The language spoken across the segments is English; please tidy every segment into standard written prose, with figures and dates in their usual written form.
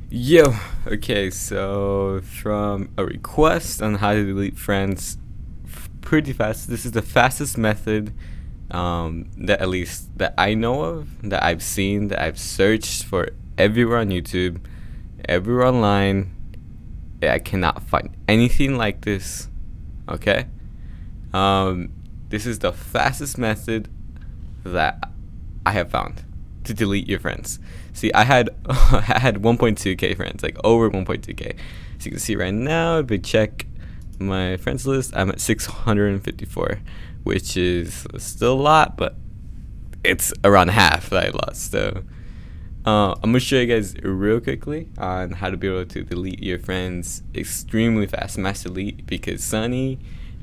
Yo, okay, so from a request on how to delete friends pretty fast, this is the fastest method that at least that I know of, that I've seen, that I've searched for everywhere on YouTube, everywhere online. I cannot find anything like this, okay? This is the fastest method that I have found to delete your friends. See, I had I had 1.2k friends, like over 1.2k. So you can see right now, if we check my friends list, I'm at 654, which is still a lot, but it's around half that I lost. So I'm gonna show you guys real quickly on how to be able to delete your friends extremely fast, mass delete, because Sunny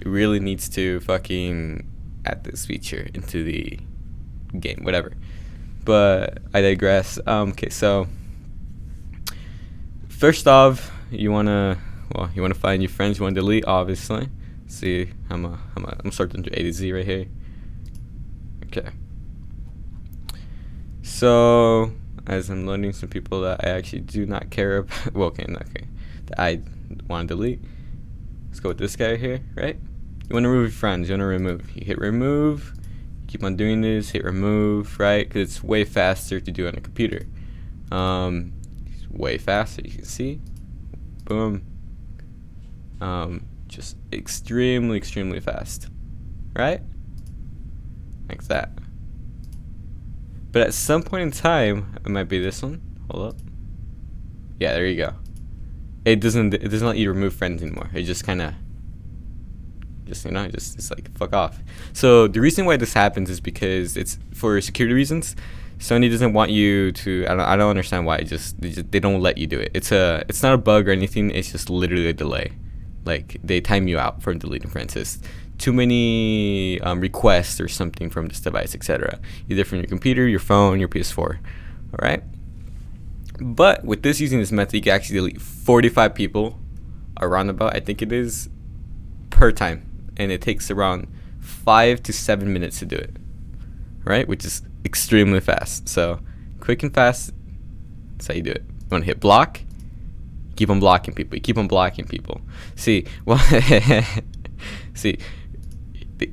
really needs to fucking add this feature into the game, whatever. But I digress. Okay, so first off, you wanna find your friends you wanna delete, obviously. See, I'm sorting through A to Z right here. Okay. So as I'm loading some people that I actually do not care about, well, okay, that I want to delete. Let's go with this guy here, right? You want to remove your friends. You want to remove. You hit remove. Keep on doing this, hit remove, right? Because it's way faster to do on a computer. It's way faster, you can see. Boom. Just extremely fast, right? Like that. But at some point in time, it might be this one. Hold up. Yeah, there you go. It doesn't let you remove friends anymore. It just kind of it's like fuck off. So the reason why this happens is because it's for security reasons. Sony doesn't want you to. I don't understand why. They don't let you do it. It's not a bug or anything. It's just literally a delay. Like they time you out from deleting friends. It's too many requests or something from this device, etc. Either from your computer, your phone, your PS4. All right. But with this, using this method, you can actually delete 45 people, around about, I think it is, per time. And it takes around 5 to 7 minutes to do it, right? Which is extremely fast. So quick and fast, that's how you do it. You want to hit block, keep on blocking people. You keep on blocking people. See, well, see,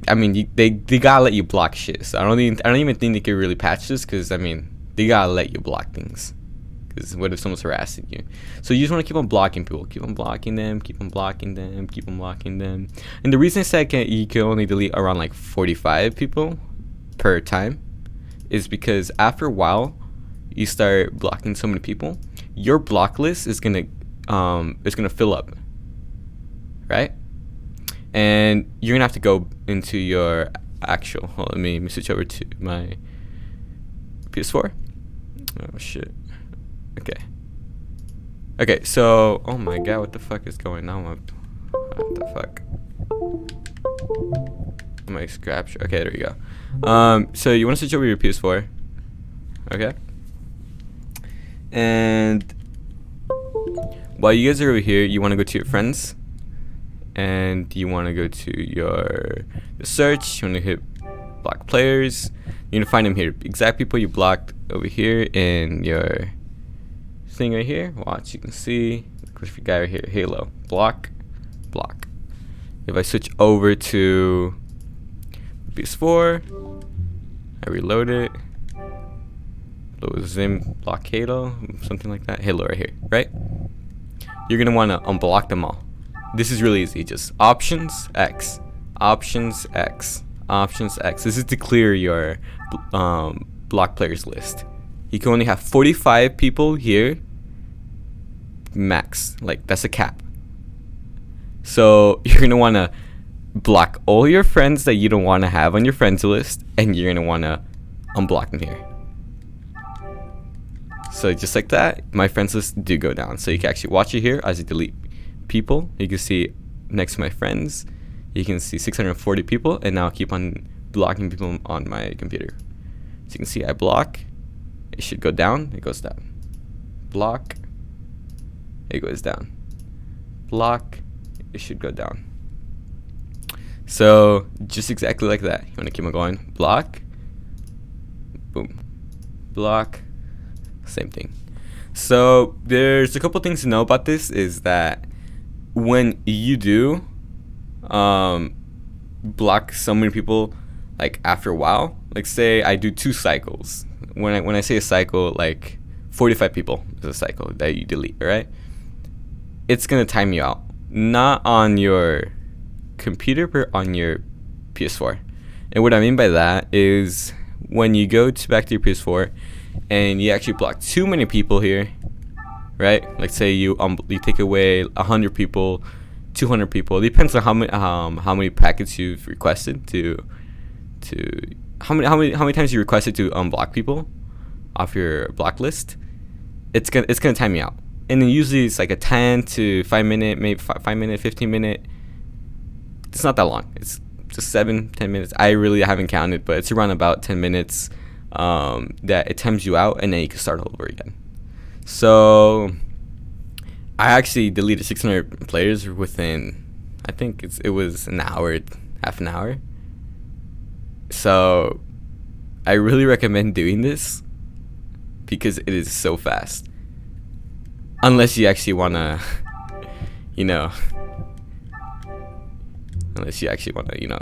I mean, they gotta let you block shit. So I don't even think they can really patch this, because I mean, they gotta let you block things. Because what if someone's harassing you? So you just want to keep on blocking people. Keep on blocking them. Keep on blocking them. Keep on blocking them. And the reason I said you can only delete around like 45 people per time is because after a while, you start blocking so many people, your block list is gonna fill up, right? And you're gonna have to go into your actual. Hold on, let me switch over to my PS4. Oh shit. Okay, so, oh my god, what the fuck is going on? What the fuck? My scrap. Okay, there you go. So you want to switch over your PS4, okay? And while you guys are over here, you want to go to your friends, and you want to go to your search. You want to hit block players. You're gonna find them here. Exact people you blocked over here in your thing right here. Watch, you can see the guy right here, Halo. Block. If I switch over to PS4, I reload it. Load Zim, block Halo, something like that. Halo right here, right? You're gonna want to unblock them all. This is really easy. Just Options X, Options X, Options X. This is to clear your block players list. You can only have 45 people here max. Like, that's a cap. So you're gonna want to block all your friends that you don't want to have on your friends list, and you're gonna want to unblock them here. So just like that, my friends list do go down. So you can actually watch it here as I delete people. You can see next to my friends, you can see 640 people, and now I'll keep on blocking people on my computer. So you can see I block. It should go down. It goes down. Block. It goes down. Block. It should go down. So just exactly like that. You want to keep on going. Block. Boom. Block. Same thing. So there's a couple things to know about this. Is that when you do block so many people, like after a while, like say I do 2 cycles. When I say a cycle, like 45 people is a cycle that you delete, right? It's gonna time you out, not on your computer, but on your PS4. And what I mean by that is when you go back to your PS4 and you actually block too many people here, right? Like say you take away 100 people, 200 people. It depends on how many packets you've requested to how many times you requested to unblock people off your block list. It's gonna time you out. And then usually it's like a 10 to 5 minute, maybe 5 minute, 15 minute. It's not that long. It's just 7-10 minutes. I really haven't counted, but it's around about 10 minutes that it times you out, and then you can start over again. So I actually deleted 600 players within, I think it was an hour, half an hour. So I really recommend doing this because it is so fast. Unless you actually want to,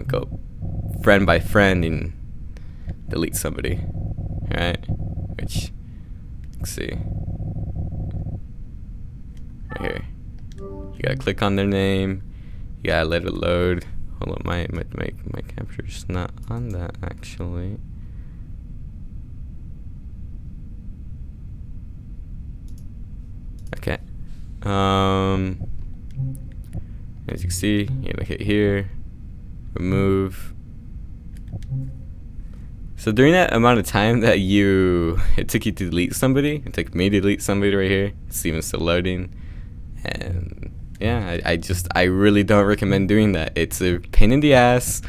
go friend by friend and delete somebody, right? Which, let's see, right here. You gotta click on their name. You gotta let it load. Hold up, my capture's not on that actually. Okay. As you can see, you gotta hit here, remove. So during that amount of time that it took you to delete somebody, it took me to delete somebody right here. It's even still loading, and yeah, I really don't recommend doing that. It's a pain in the ass.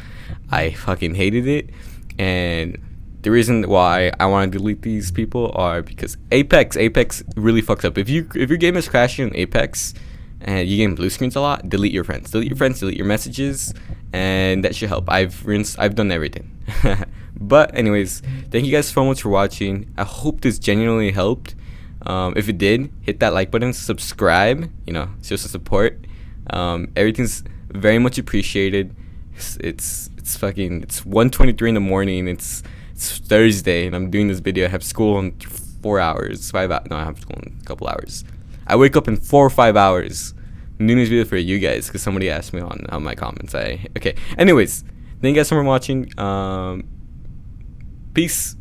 I fucking hated it, and the reason why I want to delete these people are because Apex really fucks up. If your game is crashing in Apex and you getting blue screens a lot, delete your friends, delete your messages, and that should help. I've done everything. But anyways, thank you guys so much for watching. I hope this genuinely helped. If it did, hit that like button, subscribe, show some support. Everything's very much appreciated. It's 1:23 in the morning. It's Thursday and I'm doing this video. I have school in 4 hours, 5 hours. No, I have school in a couple hours. I wake up in 4 or 5 hours. I'm doing this video for you guys because somebody asked me on my comments. Okay. Anyways, thank you guys so much for watching. Peace.